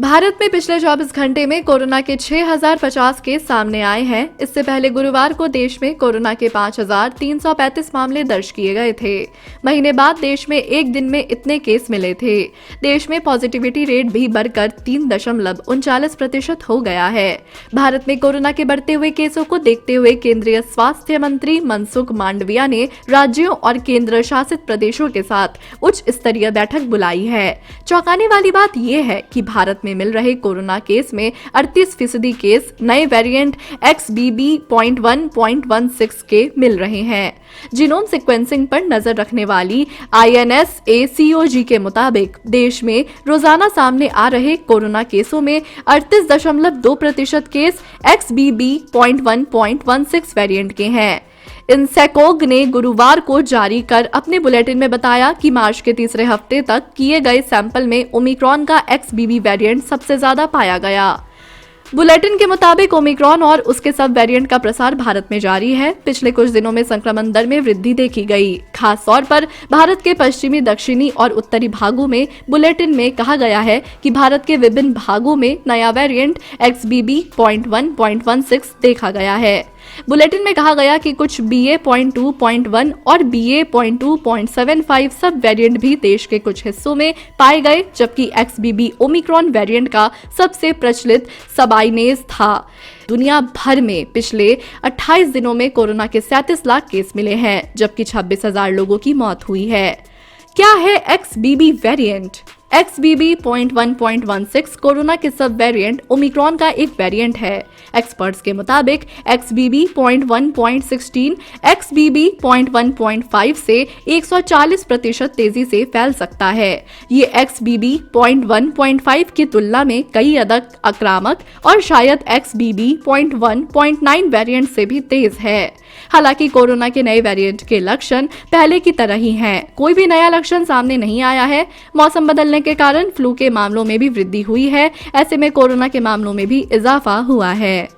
भारत में पिछले 24 घंटे में कोरोना के 6050 केस सामने आए हैं। इससे पहले गुरुवार को देश में कोरोना के 5335 मामले दर्ज किए गए थे। महीने बाद देश में एक दिन में इतने केस मिले थे। देश में पॉजिटिविटी रेट भी बढ़कर 3.39% हो गया है। भारत में कोरोना के बढ़ते हुए केसों को देखते हुए केंद्रीय स्वास्थ्य मंत्री मनसुख मांडविया ने राज्यों और केंद्र शासित प्रदेशों के साथ उच्च स्तरीय बैठक बुलाई है। चौंकाने वाली बात यह है कि भारत में मिल रहे कोरोना केस में 38% केस नए वेरिएंट XBB.1.16 के मिल रहे हैं। जीनोम सीक्वेंसिंग पर नजर रखने वाली INSACOG के मुताबिक देश में रोजाना सामने आ रहे कोरोना केसों में 38.2% केस XBB.1.16 वेरिएंट के हैं। इनसेकोग ने गुरुवार को जारी कर अपने बुलेटिन में बताया कि मार्च के तीसरे हफ्ते तक किए गए सैंपल में ओमिक्रॉन का XBB वेरिएंट सबसे ज्यादा पाया गया। बुलेटिन के मुताबिक ओमिक्रॉन और उसके सब वेरिएंट का प्रसार भारत में जारी है। पिछले कुछ दिनों में संक्रमण दर में वृद्धि देखी गई। खास तौर पर भारत के पश्चिमी, दक्षिणी और उत्तरी भागों में बुलेटिन में कहा गया है कि भारत के विभिन्न भागों में नया वेरिएंट XBB.1.16 देखा गया है। बुलेटिन में कहा गया कि कुछ BA.2.1 और BA.2.75 सब वेरिएंट भी देश के कुछ हिस्सों में पाए गए, जबकि XBB ओमिक्रॉन वेरिएंट का सबसे प्रचलित सबआइनेज था। दुनिया भर में पिछले 28 दिनों में कोरोना के 37 लाख केस मिले हैं, जबकि 26,000 लोगों की मौत हुई है। क्या है XBB वेरिएंट? XBB.1.16 कोरोना के सब वेरिएंट ओमिक्रॉन का एक वेरिएंट है। एक्सपर्ट्स के मुताबिक XBB.1.16 XBB.1.5 से 140% तेजी से फैल सकता है। ये XBB.1.5 की तुलना में कई अधिक आक्रामक और शायद XBB.1.9 वेरिएंट से भी तेज है। हालांकि कोरोना के नए वेरिएंट के लक्षण पहले की तरह ही हैं। कोई भी नया लक्षण सामने नहीं आया है। मौसम बदलने के कारण फ्लू के मामलों में भी वृद्धि हुई है। ऐसे में कोरोना के मामलों में भी इजाफा हुआ है।